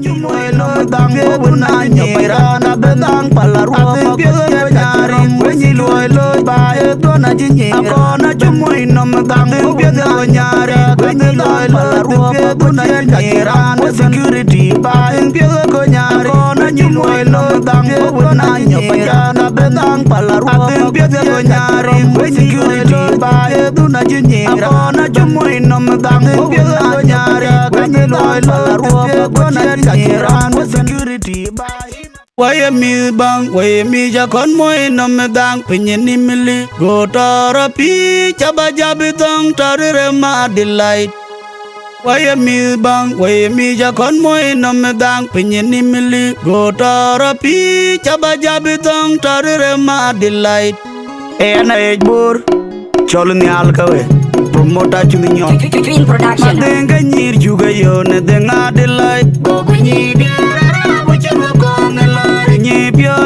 chumoi lo dang e buna nyera na bedang palarwa pye nyari wenyi lo ba e dona nyera na chumoi nom dang e pye nyari wenyi lo palarwa buna nyera na security ba e pye nyari na chumoi lo dang e buna nyera na bedang palarwa pye nyari wenyi security ba e dona nyera na chumoi nom dang e pye nyari wenyi lo palarwa buna nyera na security ba Waya mi bang, waya mi jakon moi nom dang pinyin mili go tara pi chaba jabitang tarire ma delight. Waya mi bang, waya mi jakon moi nom dang pinyin mili go tara pi chaba jabitang tarire ma delight. Ena ejbur cholun yal kawe promota chuni nyon. Green production. Madenga nyir juga yo ne denga delight. Gogo nyidi.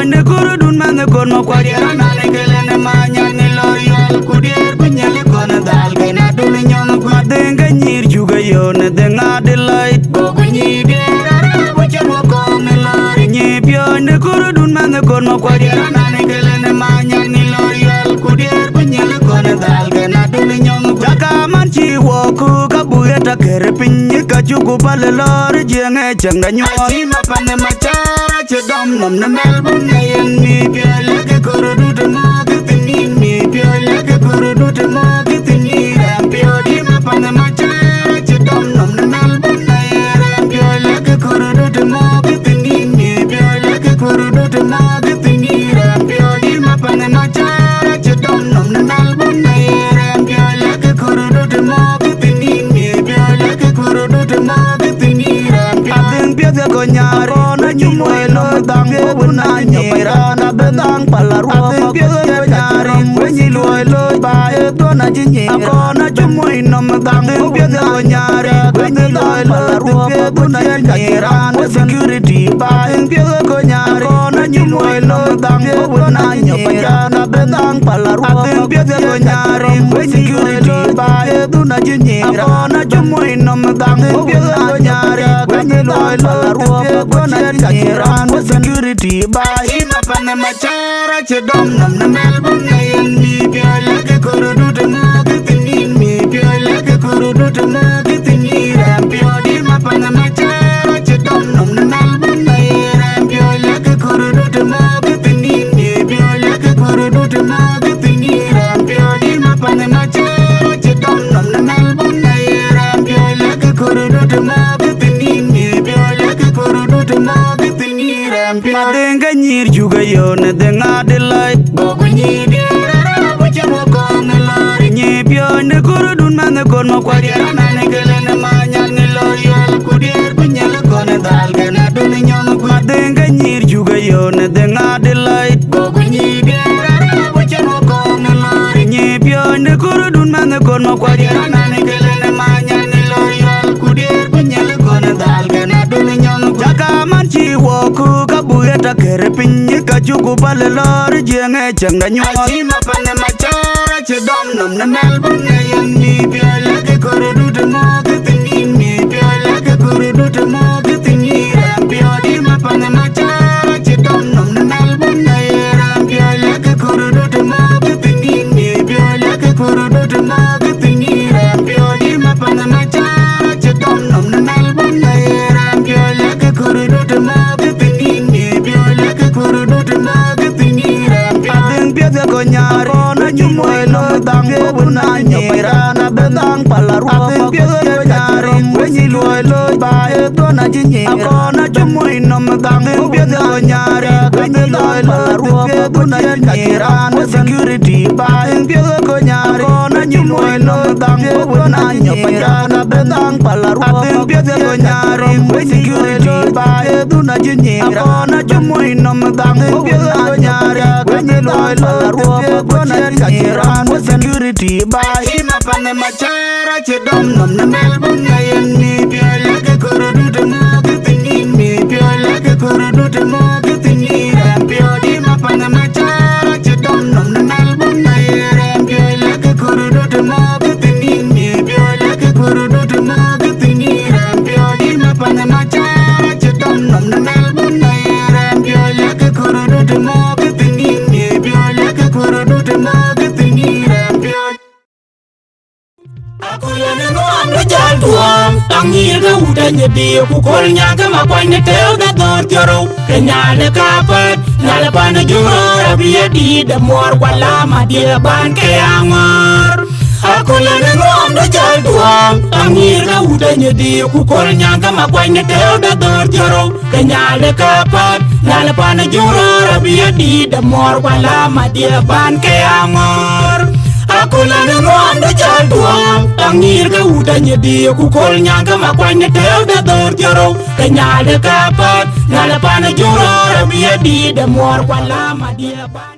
Ne kuru dun man kon ma kwadiara na ne kele ne manya ne loyal kudier kunyele kon dal kena dun nyon kwa denga nyir juga yo ne denga delight gogo nyidi ara boche mo kon ne lari nyepyo ne kuru dun man kon ma kwadiara na ne kele ne manya ne loyal kudier kunyele kon dal kena dun nyon kwa ka man chi wo ku ka buya ta kere pinyi ka jugu pale lori jenge changa nyon si ma pane machara chedom nom ne melbun ne yen mi pyo leke kuru dute mo kitinin mi pyo leke kuru dute mo kitini rem pyo di ma pane machara chedom nom ne melbun ne yen pyo leke kuru dute mo kitinin mi pyo leke kuru dute mo kitini rem pyo di ma pane machara chedom nom ne melbun ne yen pyo leke kuru dute mo kitinin mi pyo leke kuru dute mo kitini rem pyo adeng pyo de konyaro na nyumoi lo dang e buna nyera na bedang palarwa pye nyari wenyi lo ba e dona nyera na chumoi nom dang e pye nyari wenyi lo palarwa pye buna nyera na security ba e pye nyari na nyumoi lo dang e buna nyera na bedang palarwa pye nyari wenyi security ba e dona nyera na chumoi nom dang e pye nyari wenyi lo palarwa pye buna nyera na security ba ima pane machara chedom nom na melbun na yen mi pyo leke kuru dute mo kitinin mi pyo leke kuru dute mo kitini rem pyo di ma pane machara chedom nom na melbun na yen pyo leke kuru dute mo kitinin mi pyo leke kuru dute mo kitini rem pyo di ma pane machara chedom nom na melbun na yen pyo leke kuru dute mo kitinin mi pyo leke kuru dute mo Madenga nyir juga yo ne denga delight gogo nyidi ara boche mo kon lori nyepyo ne kuru dun man kon ma kwadiara na ne kele ne manya ne loyal kudier kunyele kon dal kena dun nyon madenga nyir juga yo ne denga delight gogo nyidi ara boche mo kon lori nyepyo ne kuru dun man kon ma kwadiara na ne kele ne manya ne loyal kudier kunyele kon dal kena dun nyon jaka man chi wo ku ta kere pinyi ka jugu pale lori jenge changa nyon si ma pane machara chedom nom na melbun ne yen mi pyo leke kuru dute mo kitinin mi pyo leke kuru dute mo kitini rem pyo di ma pane machara chedom nom na melbun ne yen pyo leke kuru dute mo kitinin mi pyo leke kuru dute mo kitini rem pyo di ma pane machara chedom nom na melbun ne yen pyo leke kuru dute mo nyaro na nyumoi lo dang e buna nyera na bedang palarwa pye nyari wenyi lo ba e dona nyera na chumoi nom dang e pye nyari wenyi lo palarwa pye buna nyera na security ba e pye nyari na nyumoi lo dang e buna nyera na bedang palarwa pye nyari wenyi security ba e dona nyera na chumoi nom dang e pye nyari wenyi lo security ba ima pane machara chedom nom na melbun na yen mi pyo leke kuru dute mo kitinin mi pyo leke kuru dute mo kitini rem pyo di ma pane machara chedom nom na melbun na yen pyo leke kuru dute mo kitinin mi pyo leke kuru dute mo kitini rem pyo di ma pane machara chedom duam Tangi ga uda nye dio kukol nyaga makwanya teo da dor tioro Kenyale kapet Nyale pana juro Rabia di da mor wala ma dia ban ke angor Akula na ngom da jal duam Tangi ga uda nye dio kukol nyaga makwanya teo da dor tioro Kenyale kapet Nyale pana juro Rabia di da mor wala ma dia ban ke angor Akula na ngom da jal duam Tangir ga uda nye dio kukol nyaga makwanya teo da dor tioro Kenyale kapet Nyale pana juro Rabia di da mor wala ma dia ban